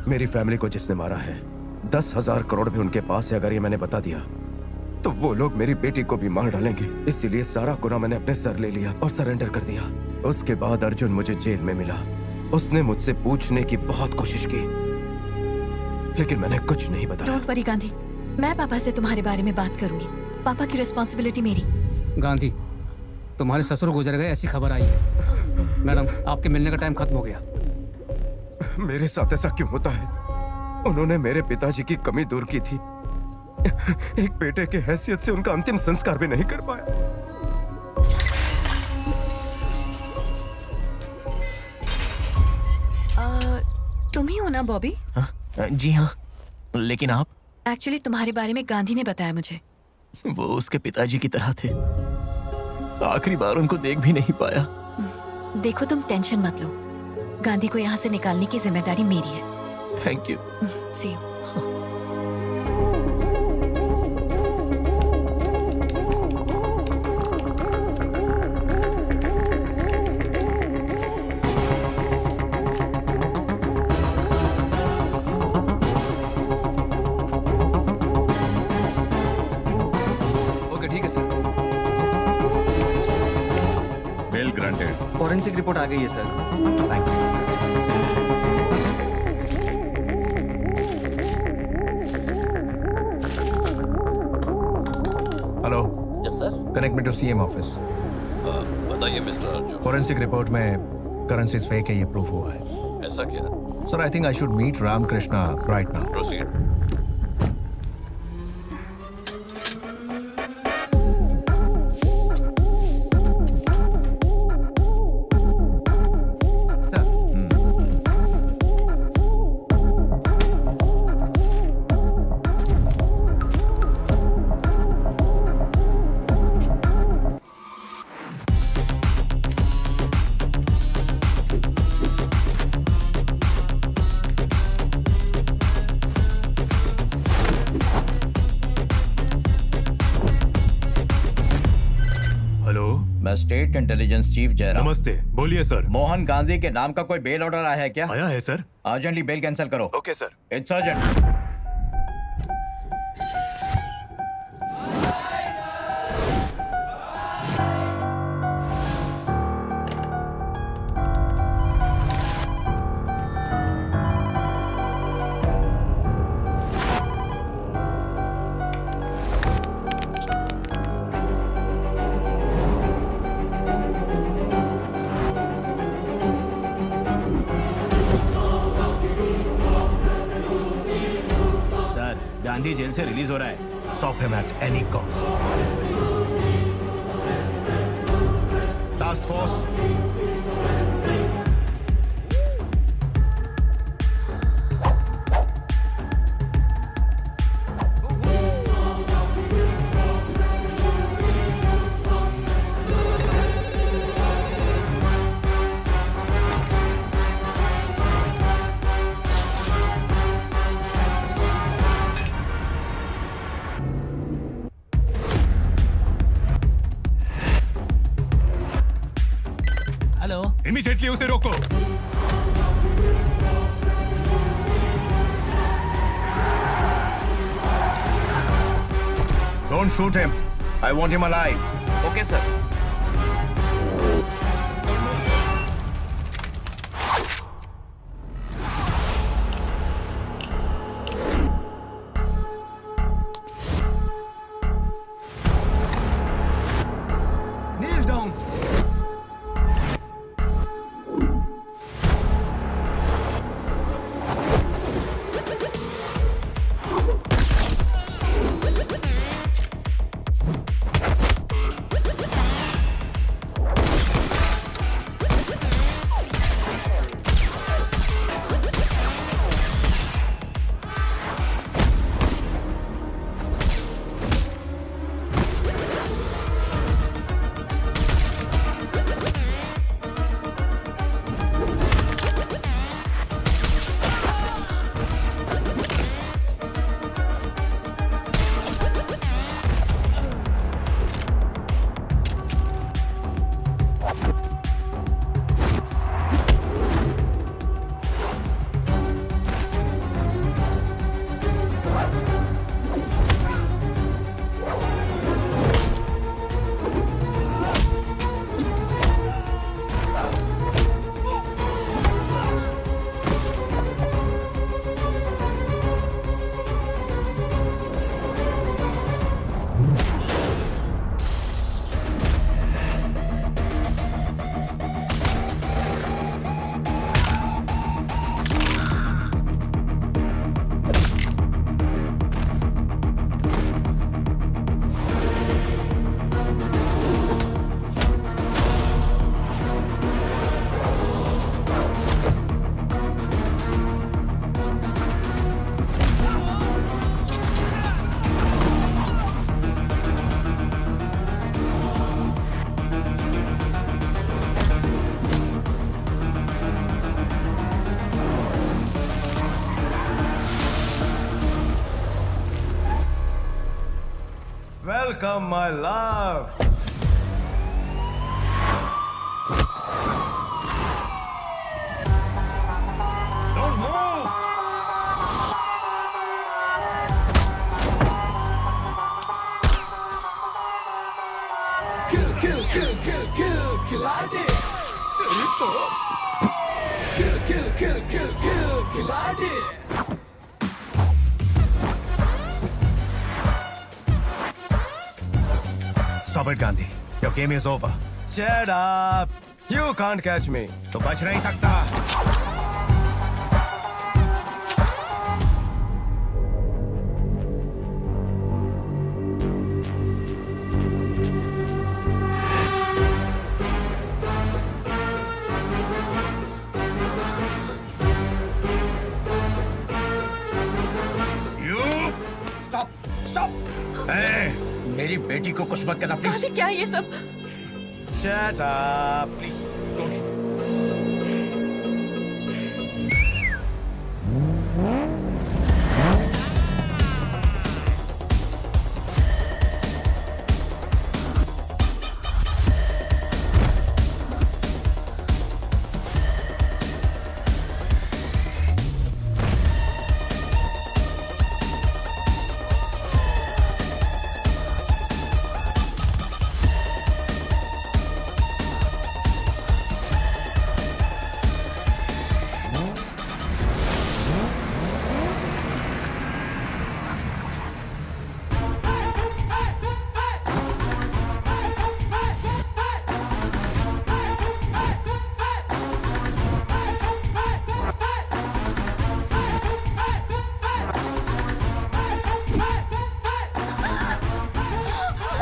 मेरी फैमिली को जिसने मारा है 10,000 करोड़ भी उनके पास है। अगर ये मैंने बता दिया तो वो लोग मेरी बेटी को भी मार डालेंगे। इसीलिए सारा गुनाह मैंने अपने सर ले लिया और सरेंडर कर दिया। उसके बाद अर्जुन मुझे जेल में मिला। उसने मुझसे पूछने की बहुत कोशिश की, लेकिन मैंने कुछ नहीं बताया। डोंट वरी गांधी, मैं पापा से तुम्हारे बारे में बात करूंगी। पापा की रिस्पॉन्सिबिलिटी मेरी। गांधी, तुम्हारे ससुर गुजर गए ऐसी खबर आई है। मैडम, आपके मिलने का टाइम खत्म हो गया। मेरे साथ ऐसा क्यों होता है? उन्होंने मेरे पिताजी की कमी दूर की थी। एक बेटे के हैसियत से उनका अंतिम संस्कार भी नहीं कर पाया। तुम ही हो ना बॉबी? जी हाँ, लेकिन आप? एक्चुअली तुम्हारे बारे में गांधी ने बताया मुझे। वो उसके पिताजी की तरह थे। आखिरी बार उनको देख भी नहीं पाया। देखो, तुम टेंशन मत लो। गांधी को यहाँ से निकालने की जिम्मेदारी मेरी है। Thank you. See you. Okay, ठीक है sir. Bail granted. Forensic report आ गई है sir. Thank you. Hello. Yes sir. Connect me to CM office. बताइए मिस्टर अर्जुन। फॉरेंसिक रिपोर्ट में करेंसीज फेक है, ये प्रूफ हुआ है। ऐसा क्या? Sir, I think I should meet Ramakrishna right now. Proceed. मैं स्टेट इंटेलिजेंस चीफ जयराम। नमस्ते, बोलिए सर। मोहन गांधी के नाम का कोई बेल ऑर्डर आया है क्या? आया है सर। अर्जेंटली बेल कैंसिल करो। Okay sir. It's urgent. Gandhi jail से रिलीज हो रहा है। Stop him at any cost. Task force, immediately उसे रोको। Don't shoot him, I want him alive. Okay sir. Kneel down. Welcome, my love. Don't move! Stop it, Gandhi. Your game is over. Shut up. You can't catch me. तो बच नहीं सकता. You stop stop hey, मेरी बेटी को कुछ मत करना प्लीज क्या है ये सब? Shut up. Please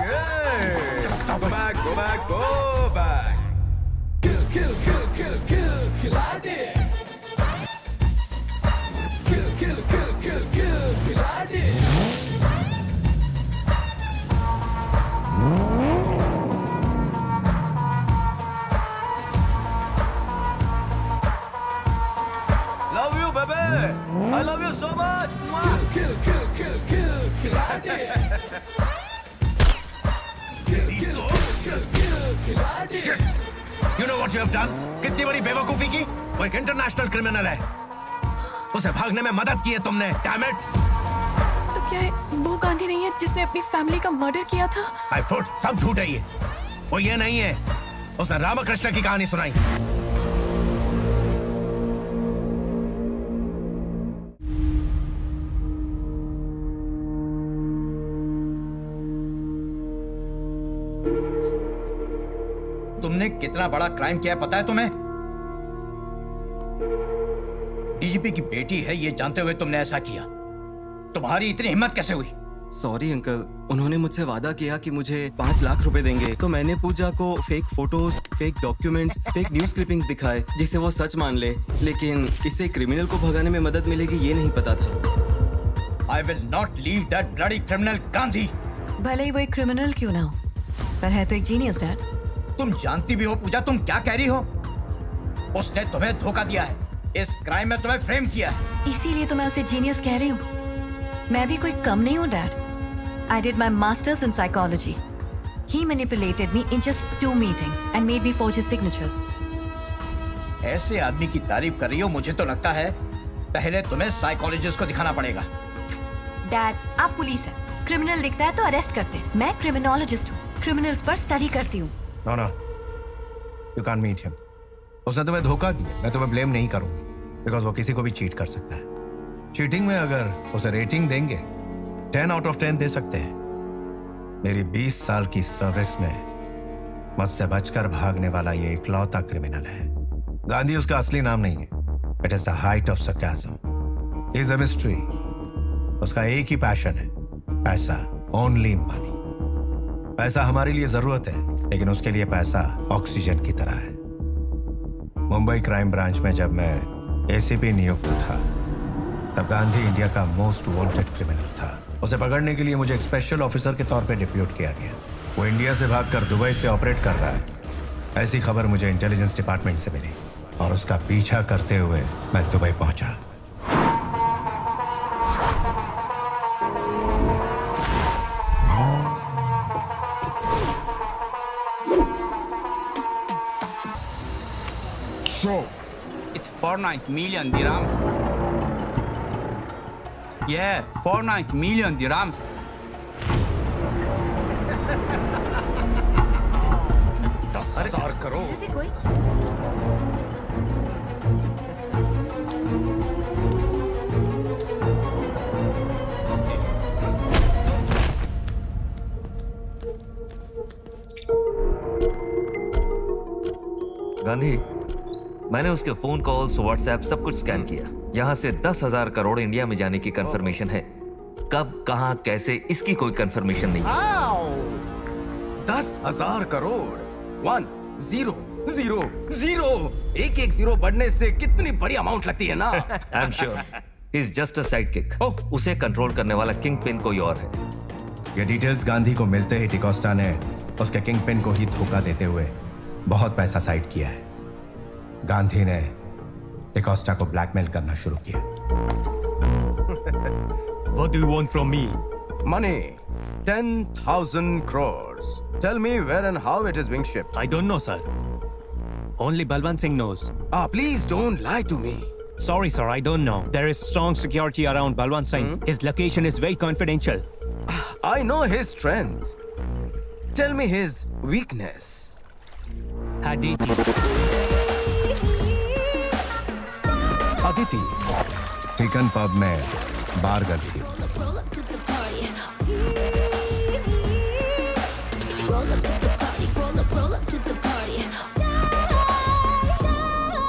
Hey. Just go back, go back, go back. Love you, baby. I love you so much. shit! You know what you have done? कितनी बड़ी बेवकूफी की? वो एक इंटरनेशनल क्रिमिनल है. उसे भागने में मदद की है तुमने. Damn it! तो क्या है, वो गांधी नहीं है जिसने अपनी फैमिली का मर्डर किया था? I thought सब झूठ है ये. वो ये नहीं है. उसने रामकृष्ण की कहानी सुनाई. तुमने कितना बड़ा क्राइम किया है पता है तुम्हें? डीजीपी की बेटी है ये जानते हुए तुमने ऐसा किया. तुम्हारी इतनी हिम्मत कैसे हुई? सॉरी अंकल, उन्होंने मुझसे वादा किया कि मुझे 5 लाख रुपए देंगे, तो मैंने पूजा को fake photos, fake documents, fake news clippings दिखाए जिसे वो सच मान ले. लेकिन इससे क्रिमिनल को भगाने में मदद मिलेगी ये नहीं पता था. I will not leave that bloody criminal Gandhi. भले ही वो एक क्रिमिनल क्यों ना हो, पर है तो एक जीनियस डैड. तुम जानती भी हो पूजा तुम क्या कह रही हो? उसने तुम्हें धोखा दिया है. इस क्राइम में तुम्हें फ्रेम किया है. इसीलिए तो मैं उसे जीनियस कह रही हूँ. मैं भी कोई कम नहीं हूँ dad. I did my master's in psychology. He manipulated me in just 2 meetings and made me forge his signatures. ऐसे आदमी की तारीफ कर रही हो, मुझे तो लगता है पहले तुम्हें साइकोलॉजिस्ट को दिखाना पड़ेगा. डैड, आप पुलिस हैं. क्रिमिनल दिखता है तो अरेस्ट करते हैं. मैं क्रिमिनोलॉजिस्ट हूँ. क्रिमिनल्स पर स्टडी करती हूँ. No, no. You can't meet him. उसने तुम्हें धोखा दिया. मैं तुम्हें ब्लेम नहीं करूंगा. बिकॉज वो किसी को भी चीट कर सकता है. चीटिंग में अगर उसे रेटिंग देंगे 10 out of 10 दे सकते हैं. मेरी 20 साल की सर्विस में मुझसे बचकर भागने वाला ये इकलौता क्रिमिनल है. गांधी उसका असली नाम नहीं है. It is the height of sarcasm. He is a mystery. उसका एक ही पैशन है, पैसा. Only money. पैसा हमारे लिए जरूरत है, लेकिन उसके लिए पैसा ऑक्सीजन की तरह है. मुंबई क्राइम ब्रांच में जब मैं एसीपी नियुक्त था, तब गांधी इंडिया का मोस्ट वांटेड क्रिमिनल था. उसे पकड़ने के लिए मुझे एक स्पेशल ऑफिसर के तौर पे डिप्यूट किया गया. वो इंडिया से भागकर दुबई से ऑपरेट कर रहा है. ऐसी खबर मुझे इंटेलिजेंस डिपार्टमेंट से मिली और उसका पीछा करते हुए मैं दुबई पहुंचा. 49 million dirhams. Yeah, 49 million dirhams. $10,000 Where is he going? Gandhi, मैंने उसके फोन कॉल्स, व्हाट्सएप सब कुछ स्कैन किया। यहाँ से 10,000 करोड़ इंडिया में जाने की कंफर्मेशन है। कब, कहाँ, कैसे, इसकी कोई कंफर्मेशन नहीं है। 10,000 करोड़ 1 0 0 0 एक एक जीरो बढ़ने से कितनी बड़ी अमाउंट लगती है ना। I am sure he is just a side kick. उसे कंट्रोल करने वाला किंग पिन कोई और है। ये डिटेल्स गांधी को मिलते ही डिकोस्टा ने उसके किंग पिन को ही धोखा देते हुए बहुत पैसा साइड किया है। गांधी ने डिकोस्टा को ब्लैकमेल करना शुरू किया। What do you want from me? Money 10,000 crores. Tell me where and how it is being shipped. I don't know, sir. Only Balwant Singh knows. Please don't lie to me. Sorry, sir, I don't know. There is strong security around Balwant Singh. His location is very confidential. I know his strength. Tell me his weakness. Aditi. Aditi. Chicken pub में बार girl थी।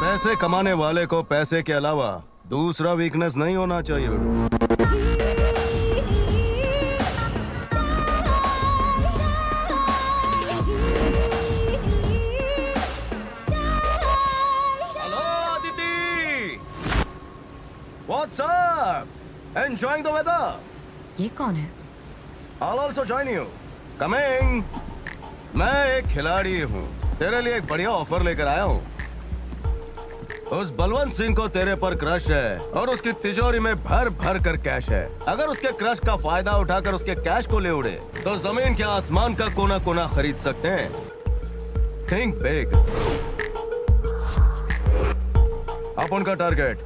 पैसे कमाने वाले को पैसे के अलावा दूसरा वीकनेस नहीं होना चाहिए बेटा। Hello Aditi, what's up? Enjoying the weather? ये कौन है? I'll also join you. Coming. मैं एक खिलाड़ी हूँ, तेरे लिए एक बढ़िया ऑफर लेकर आया हूँ। उस बलवंत सिंह को तेरे पर क्रश है और उसकी तिजोरी में भर भर कर कैश है। अगर उसके क्रश का फायदा उठाकर उसके कैश को ले उड़े तो जमीन के आसमान का कोना कोना खरीद सकते हैं। Think big. अपन का टारगेट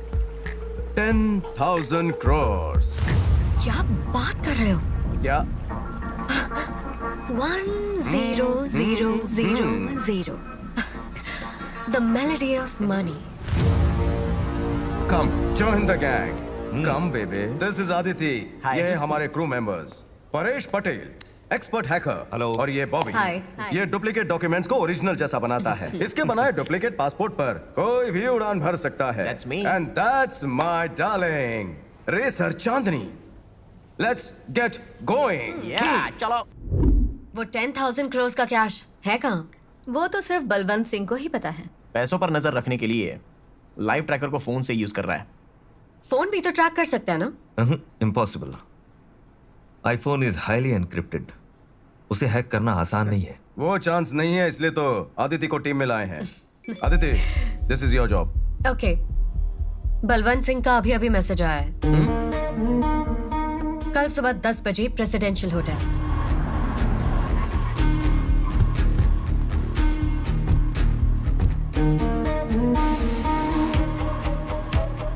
10,000 crores। क्या बात कर रहे हो? क्या? 1 0 0 0 0. The melody of money. Come, join the gang. Come, baby. This is Aditi. ये है हमारे crew members. Paresh Patel, expert hacker. Hello. और ये बॉबी। हाय। ये डुप्लीकेट डॉक्यूमेंट्स को ओरिजिनल जैसा बनाता है। इसके बनाए डुप्लीकेट पासपोर्ट पर कोई भी उड़ान भर सकता है। That's me. And that's my darling, racer Chandni. Let's get going. चलो। वो 10,000 crores का कैश है कहाँ? वो तो सिर्फ बलवंत सिंह को ही पता है। पैसों पर नजर रखने के लिए लाइव ट्रैकर को फोन से यूज कर रहा है। फोन भी तो ट्रैक कर सकता है ना? Impossible. IPhone is highly encrypted. उसे हैक करना आसान नहीं है। वो चांस नहीं है, इसलिए तो आदिति को टीम में लाए हैं। Aditi, this is your job. Okay. Balwant Singh का अभी अभी मैसेज आया है। कल सुबह 10 बजे presidential hotel.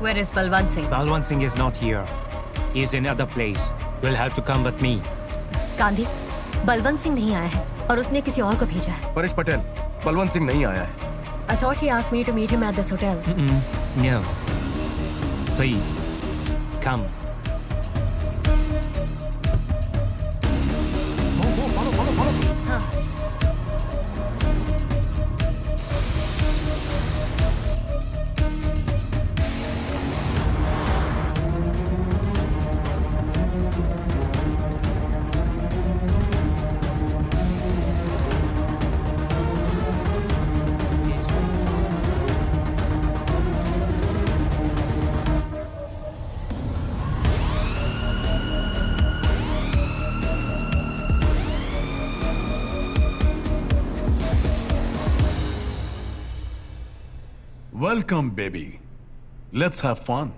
Where is Balwant Singh? Balwant Singh is not here. He is in other place. You'll have to come with me. Gandhi, Balwant Singh नहीं आया है और उसने किसी और को भेजा है। परेश पटेल, बलवंत सिंह नहीं आया है। I thought he asked me to meet him at this hotel. No. Please, come. Welcome, baby. Let's have fun.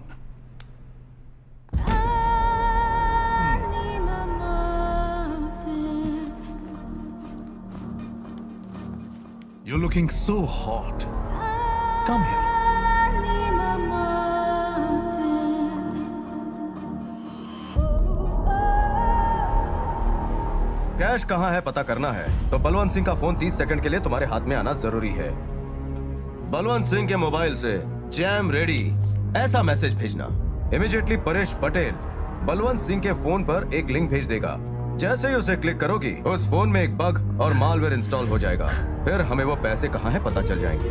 You're looking so hot. Come here. Cash कहाँ है पता करना है तो बलवंत सिंह का फोन 30 सेकंड के लिए तुम्हारे हाथ में आना जरूरी है। बलवंत सिंह के मोबाइल से जैम रेडी ऐसा मैसेज भेजना। इमीडिएटली परेश पटेल बलवंत सिंह के फोन पर एक लिंक भेज देगा। जैसे ही उसे क्लिक करोगी उस फोन में एक बग और मालवेयर इंस्टॉल हो जाएगा। फिर हमें वो पैसे कहाँ है पता चल जाएंगे।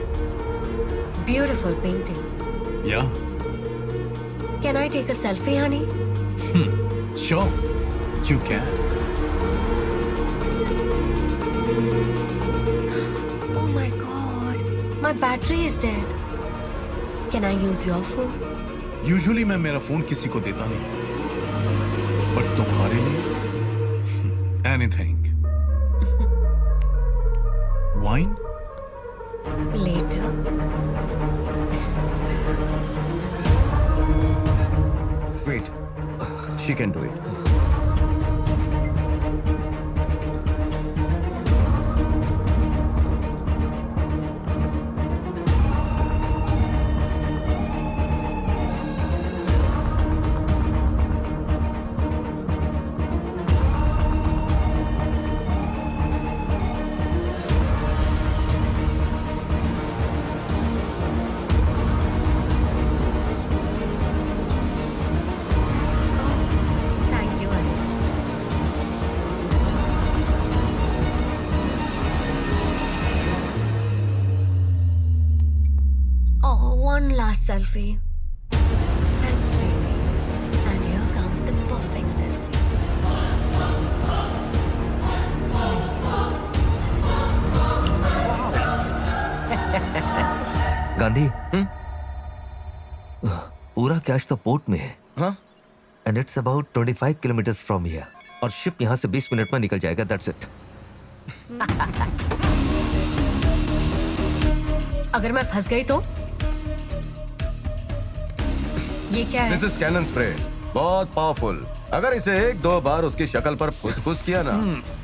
Beautiful painting. Yeah, Can I take a selfie, honey? sure, you can. Oh my God, my battery is dead. Can I use your phone? Usually मैं मेरा फोन किसी को देता नहीं, बट तुम्हारे लिए anything. Wine? Later. Wait, she can do it. Thank you, honey. Oh, one last selfie. Thanks, baby. And here comes the perfect selfie. Gandhi पूरा cash तो पोर्ट में है। हाँ? And it's about 25 kilometres from here और ship यहाँ से 20 minute में निकल जाएगा। That's it. अगर मैं फंस गई तो? ये क्या है? दिस इज कैनन स्प्रे, बहुत पावरफुल। अगर इसे 1-2 बार उसकी शक्ल पर फुसफुस किया ना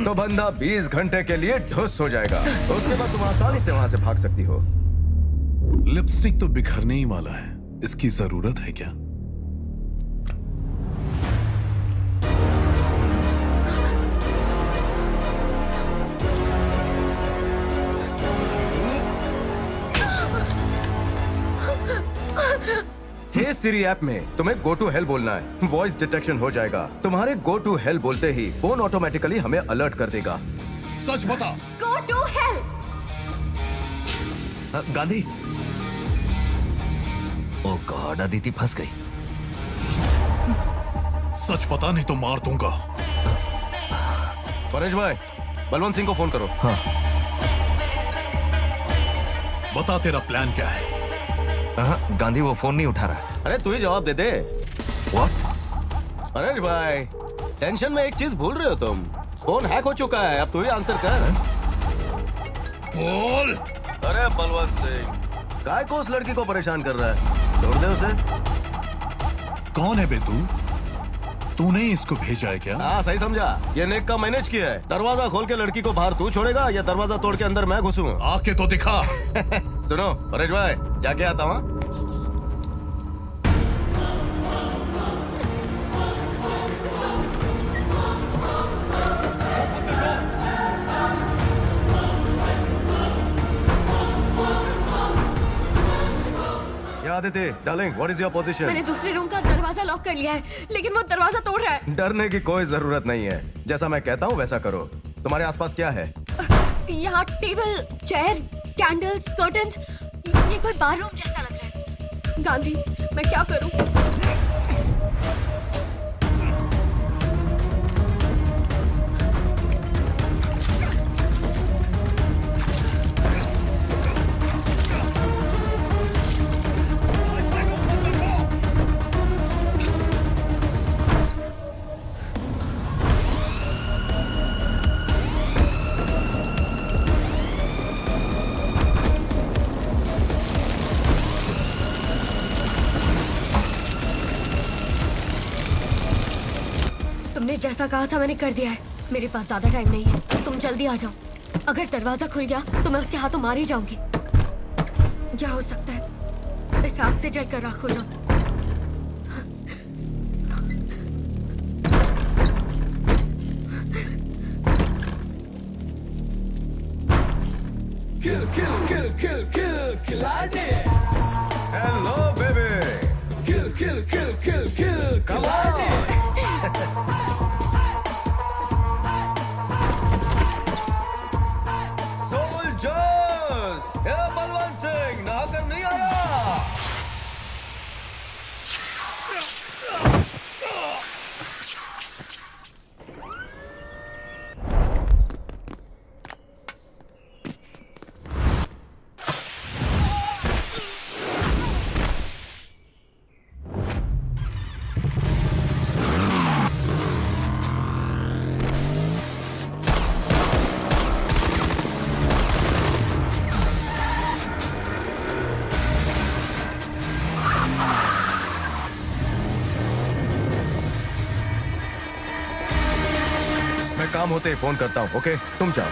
तो बंदा 20 घंटे के लिए ढुस हो जाएगा। उसके बाद तुम आसानी से वहां से भाग सकती हो। लिपस्टिक तो बिखरने ही वाला है, इसकी जरूरत है क्या? हे सिरी ऐप में तुम्हें गो टू हेल बोलना है। वॉइस डिटेक्शन हो जाएगा। तुम्हारे गो टू हेल बोलते ही फोन ऑटोमेटिकली हमें अलर्ट कर देगा। सच बता। Go to hell! Gandhi, oh God, Aditi फंस गई। सच पता नहीं तो मार दूंगा। परेश भाई, बलवंत सिंह को फोन करो। हाँ। बता तेरा प्लान क्या है? गांधी वो फोन नहीं उठा रहा। अरे तू ही जवाब दे दे। परेश भाई, टेंशन में एक चीज भूल रहे हो तुम। फोन हैक हो चुका है, अब तू ही आंसर कर। बोल। अरे बलवंत सिंह, काय को उस लड़की को परेशान कर रहा है? छोड़ दे उसे। कौन है बे तू? तूने इसको भेजा है क्या? हाँ सही समझा। ये नेक का मैनेज किया है। दरवाजा खोल के लड़की को बाहर तू छोड़ेगा या दरवाजा तोड़ के अंदर मैं घुसूंगा? आके तो दिखा। सुनो परेश भाई, जाके आता हूँ। Aditya, darling, what is your position? मैंने दूसरे रूम का दरवाजा लॉक कर लिया है, लेकिन वो दरवाजा तोड़ रहा है। डरने की कोई जरूरत नहीं है। जैसा मैं कहता हूँ वैसा करो। तुम्हारे आसपास क्या है? यहाँ टेबल, चेयर, कैंडल्स, कर्टन्स। ये कोई बार रूम जैसा लग रहा है। गांधी, मैं क्या करूँ? तुमने जैसा कहा था मैंने कर दिया है। मेरे पास ज्यादा टाइम नहीं है, तुम जल्दी आ जाओ। अगर दरवाजा खुल गया तो मैं उसके हाथों मार ही जाऊंगी। क्या हो सकता है, इस आग से जलकर राख हो जाऊं। Hello baby, come on. Soldiers, ये बलवंत सिंह नहाकर नहीं आया। मैं काम होते ही फोन करता हूँ, ओके? तुम जाओ।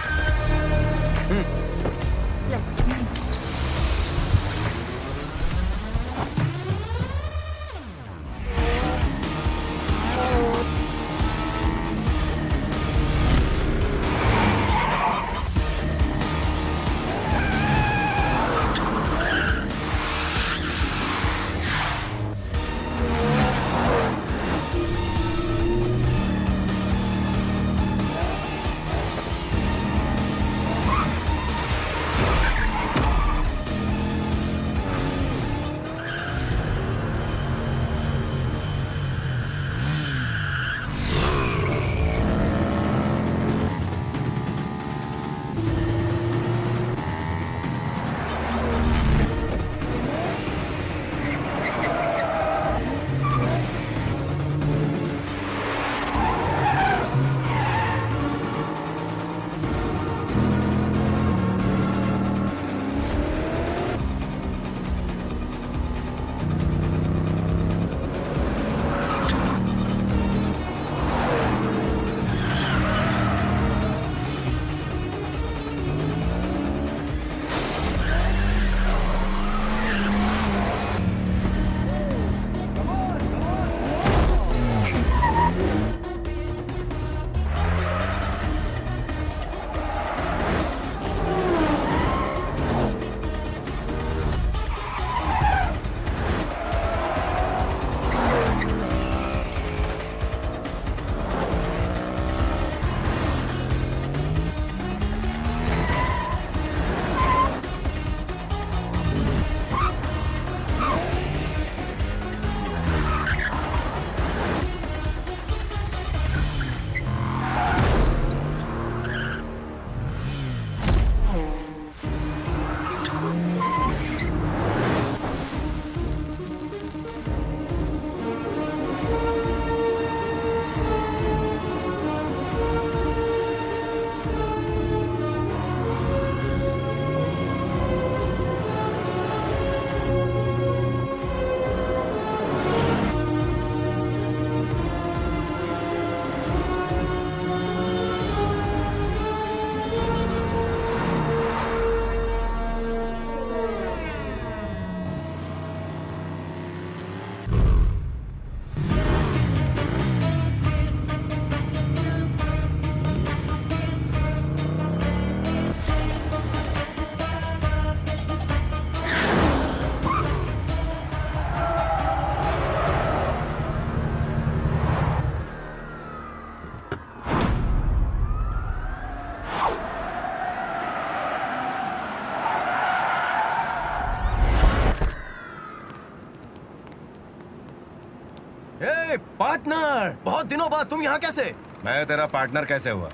पार्टनर, बहुत दिनों बाद तुम यहाँ कैसे? मैं तेरा पार्टनर कैसे हुआ?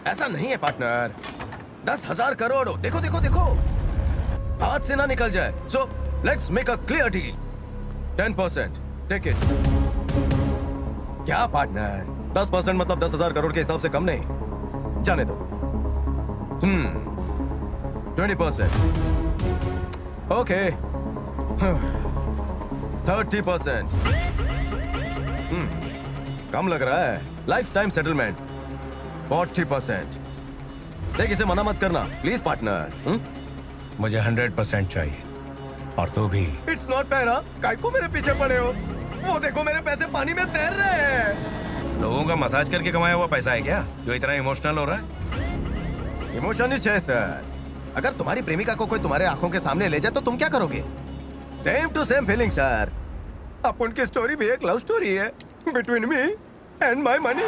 ऐसा नहीं है पार्टनर, 10,000 करोड़ हो। देखो देखो देखो, हाथ से ना निकल जाए। So let's make a clear deal. 10% take it. क्या पार्टनर, 10% मतलब 10,000 करोड़ के हिसाब से कम नहीं। जाने दो। 20%। ओके। 30%। कम लग रहा है। Life time settlement 40%। देख, इसे मना मत करना प्लीज पार्टनर। मुझे 100% चाहिए, और तू भी। It's not fair. काय को मेरे पीछे पड़े हो? वो देखो, मेरे पैसे पानी में तैर रहे हैं। लोगों का मसाज करके कमाया हुआ पैसा है क्या जो इतना इमोशनल हो रहा है? इमोशन ही है सर। अगर तुम्हारी प्रेमिका को कोई तुम्हारे आंखों के सामने ले जाए तो तुम क्या करोगे? Same to same feeling sir. अब उनकी स्टोरी भी एक लव स्टोरी है between me and my money.